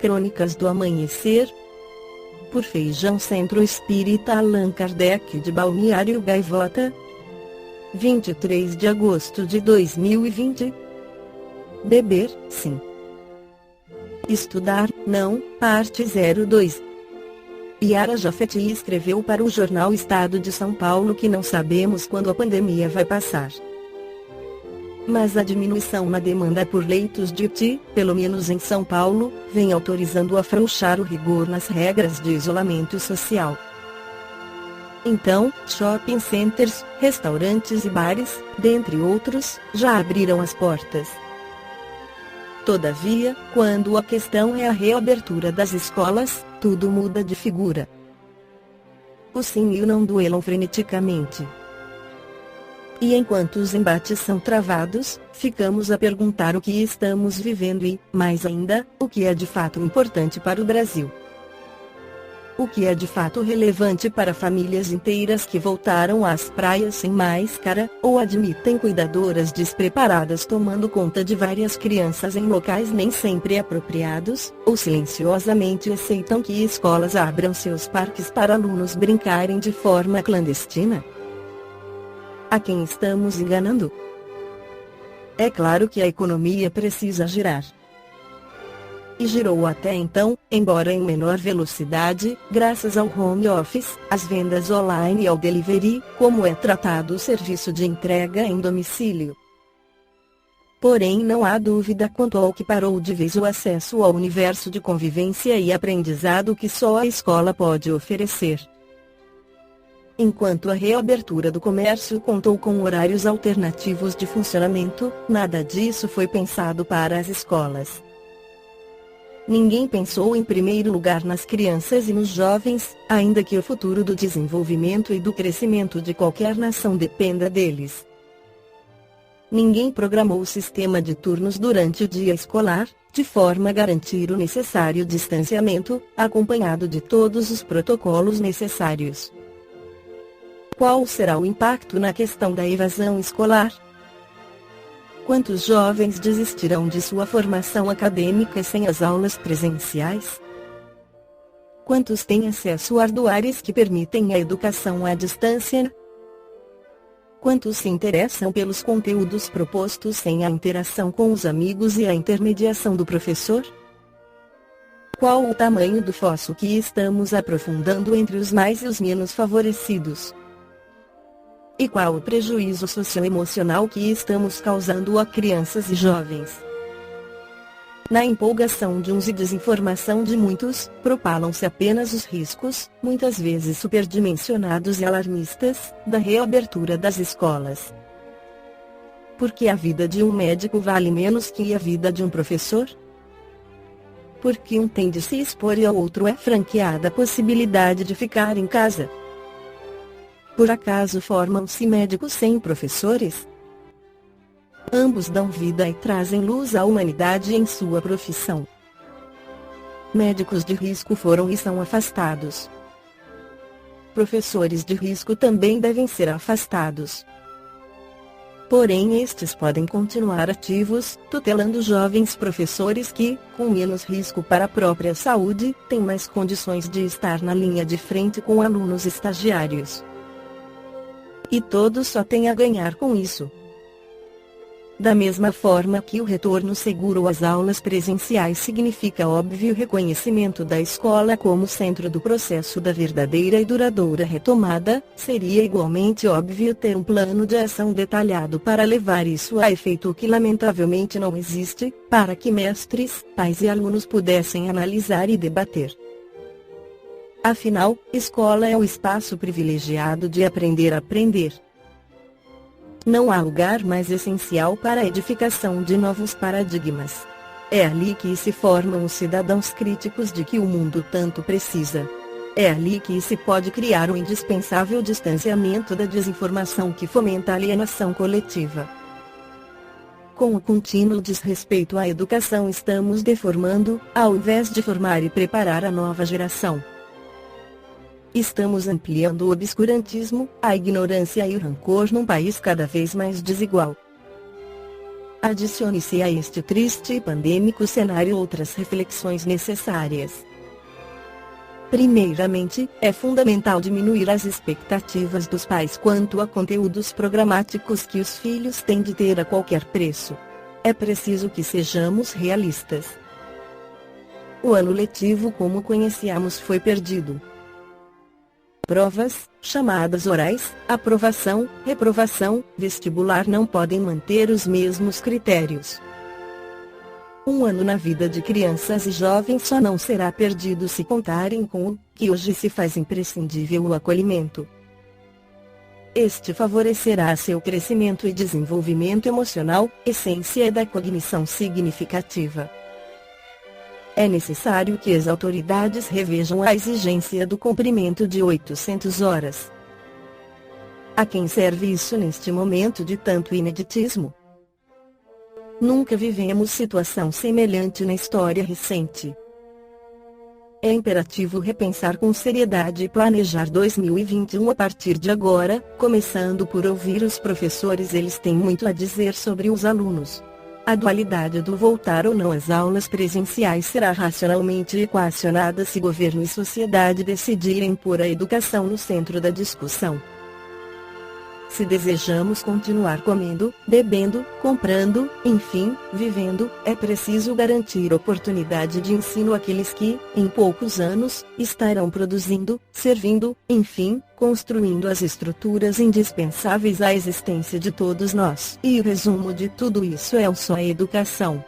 Crônicas do Amanhecer, por Feijão Centro Espírita Allan Kardec de Balneário Gaivota, 23 de agosto de 2020. Beber, sim. Estudar, não, parte 02. Yara Jafeti escreveu para o jornal Estado de São Paulo que não sabemos quando a pandemia vai passar. Mas a diminuição na demanda por leitos de UTI, pelo menos em São Paulo, vem autorizando afrouxar o rigor nas regras de isolamento social. Então, shopping centers, restaurantes e bares, dentre outros, já abriram as portas. Todavia, quando a questão é a reabertura das escolas, tudo muda de figura. O sim e o não duelam freneticamente. E enquanto os embates são travados, ficamos a perguntar o que estamos vivendo e, mais ainda, o que é de fato importante para o Brasil. O que é de fato relevante para famílias inteiras que voltaram às praias sem máscara, ou admitem cuidadoras despreparadas tomando conta de várias crianças em locais nem sempre apropriados, ou silenciosamente aceitam que escolas abram seus parques para alunos brincarem de forma clandestina? A quem estamos enganando? É claro que a economia precisa girar. E girou até então, embora em menor velocidade, graças ao home office, às vendas online e ao delivery, como é tratado o serviço de entrega em domicílio. Porém, não há dúvida quanto ao que parou de vez o acesso ao universo de convivência e aprendizado que só a escola pode oferecer. Enquanto a reabertura do comércio contou com horários alternativos de funcionamento, nada disso foi pensado para as escolas. Ninguém pensou em primeiro lugar nas crianças e nos jovens, ainda que o futuro do desenvolvimento e do crescimento de qualquer nação dependa deles. Ninguém programou o sistema de turnos durante o dia escolar, de forma a garantir o necessário distanciamento, acompanhado de todos os protocolos necessários. Qual será o impacto na questão da evasão escolar? Quantos jovens desistirão de sua formação acadêmica sem as aulas presenciais? Quantos têm acesso a arduários que permitem a educação à distância? Quantos se interessam pelos conteúdos propostos sem a interação com os amigos e a intermediação do professor? Qual o tamanho do fosso que estamos aprofundando entre os mais e os menos favorecidos? E qual o prejuízo socioemocional que estamos causando a crianças e jovens? Na empolgação de uns e desinformação de muitos, propalam-se apenas os riscos, muitas vezes superdimensionados e alarmistas, da reabertura das escolas. Porque a vida de um médico vale menos que a vida de um professor? Porque um tem de se expor e ao outro é franqueada a possibilidade de ficar em casa? Por acaso formam-se médicos sem professores? Ambos dão vida e trazem luz à humanidade em sua profissão. Médicos de risco foram e são afastados. Professores de risco também devem ser afastados. Porém, estes podem continuar ativos, tutelando jovens professores que, com menos risco para a própria saúde, têm mais condições de estar na linha de frente com alunos estagiários. E todos só têm a ganhar com isso. Da mesma forma que o retorno seguro às aulas presenciais significa óbvio reconhecimento da escola como centro do processo da verdadeira e duradoura retomada, seria igualmente óbvio ter um plano de ação detalhado para levar isso a efeito, o que lamentavelmente não existe, para que mestres, pais e alunos pudessem analisar e debater. Afinal, escola é o espaço privilegiado de aprender a aprender. Não há lugar mais essencial para a edificação de novos paradigmas. É ali que se formam os cidadãos críticos de que o mundo tanto precisa. É ali que se pode criar o indispensável distanciamento da desinformação que fomenta a alienação coletiva. Com o contínuo desrespeito à educação estamos deformando, ao invés de formar e preparar a nova geração. Estamos ampliando o obscurantismo, a ignorância e o rancor num país cada vez mais desigual. adicione-se a este triste e pandêmico cenário outras reflexões necessárias. Primeiramente, é fundamental diminuir as expectativas dos pais quanto a conteúdos programáticos que os filhos têm de ter a qualquer preço. É preciso que sejamos realistas. O ano letivo como conhecíamos foi perdido. Provas, chamadas orais, aprovação, reprovação, vestibular não podem manter os mesmos critérios. Um ano na vida de crianças e jovens só não será perdido se contarem com o que hoje se faz imprescindível: o acolhimento. Este favorecerá seu crescimento e desenvolvimento emocional, essência da cognição significativa. É necessário que as autoridades revejam a exigência do cumprimento de 800 horas. A quem serve isso neste momento de tanto ineditismo? Nunca vivemos situação semelhante na história recente. É imperativo repensar com seriedade e planejar 2021 a partir de agora, começando por ouvir os professores. Eles têm muito a dizer sobre os alunos. A dualidade do voltar ou não às aulas presenciais será racionalmente equacionada se governo e sociedade decidirem pôr a educação no centro da discussão. Se desejamos continuar comendo, bebendo, comprando, enfim, vivendo, é preciso garantir oportunidade de ensino àqueles que, em poucos anos, estarão produzindo, servindo, enfim, construindo as estruturas indispensáveis à existência de todos nós. E o resumo de tudo isso é só a educação.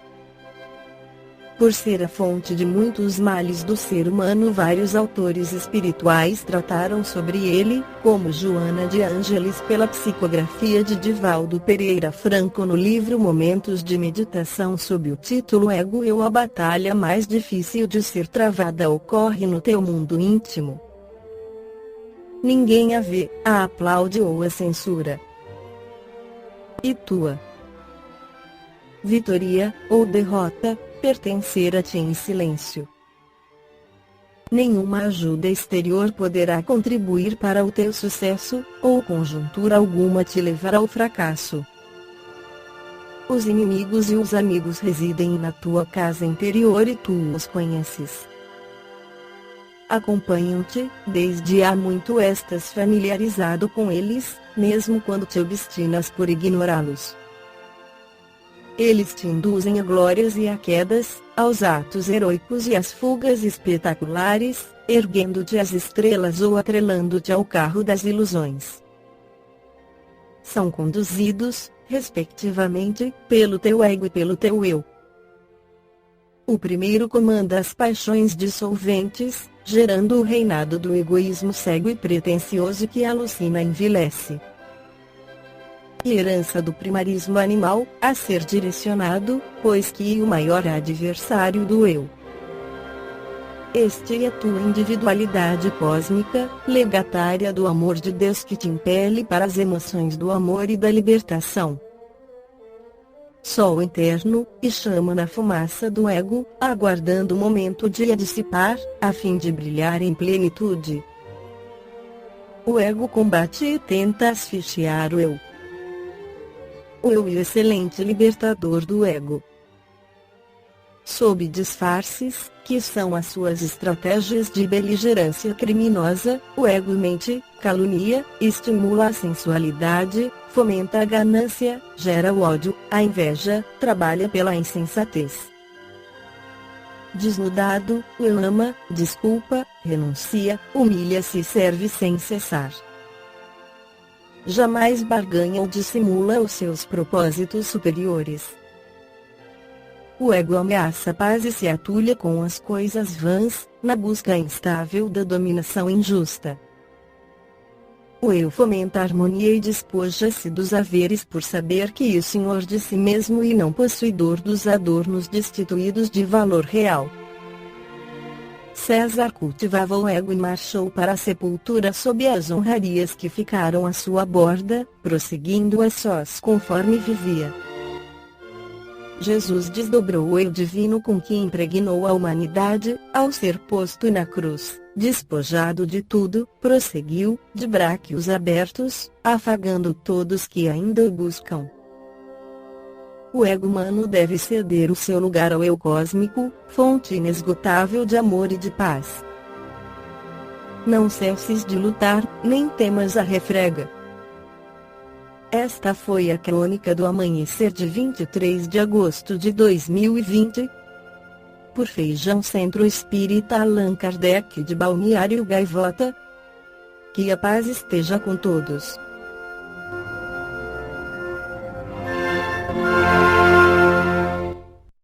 Por ser a fonte de muitos males do ser humano, vários autores espirituais trataram sobre ele, como Joana de Ângeles pela psicografia de Divaldo Pereira Franco no livro Momentos de Meditação sob o título Ego-Eu. A batalha mais difícil de ser travada ocorre no teu mundo íntimo. Ninguém a vê, a aplaude ou a censura. E tua vitória, ou derrota, pertencer a ti em silêncio. Nenhuma ajuda exterior poderá contribuir para o teu sucesso, ou conjuntura alguma te levará ao fracasso. Os inimigos e os amigos residem na tua casa interior e tu os conheces. Acompanham-te, desde há muito estás familiarizado com eles, mesmo quando te obstinas por ignorá-los. Eles te induzem a glórias e a quedas, aos atos heroicos e às fugas espetaculares, erguendo-te às estrelas ou atrelando-te ao carro das ilusões. São conduzidos, respectivamente, pelo teu ego e pelo teu eu. O primeiro comanda as paixões dissolventes, gerando o reinado do egoísmo cego e pretensioso que alucina e envilece. E herança do primarismo animal, a ser direcionado, pois que o maior adversário do eu. Este é a tua individualidade cósmica, legatária do amor de Deus que te impele para as emoções do amor e da libertação. Sol interno, e chama na fumaça do ego, aguardando o momento de a dissipar, a fim de brilhar em plenitude. O ego combate e tenta asfixiar o eu. O eu e o excelente libertador do ego. Sob disfarces, que são as suas estratégias de beligerância criminosa, o ego mente, calunia, estimula a sensualidade, fomenta a ganância, gera o ódio, a inveja, trabalha pela insensatez. Desnudado, o eu ama, desculpa, renuncia, humilha-se e serve sem cessar. Jamais barganha ou dissimula os seus propósitos superiores. O ego ameaça a paz e se atulha com as coisas vãs, na busca instável da dominação injusta. O eu fomenta a harmonia e despoja-se dos haveres por saber que é senhor de si mesmo e não possuidor dos adornos destituídos de valor real. César cultivava o ego e marchou para a sepultura sob as honrarias que ficaram à sua borda, prosseguindo a sós conforme vivia. Jesus desdobrou o eu divino com que impregnou a humanidade, ao ser posto na cruz, despojado de tudo, prosseguiu, de braços abertos, afagando todos que ainda o buscam. o ego humano deve ceder o seu lugar ao eu cósmico, fonte inesgotável de amor e de paz. Não cesses de lutar, nem temas a refrega. Esta foi a crônica do amanhecer de 23 de agosto de 2020. Por Feijão Centro Espírita Allan Kardec de Balneário Gaivota. Que a paz esteja com todos.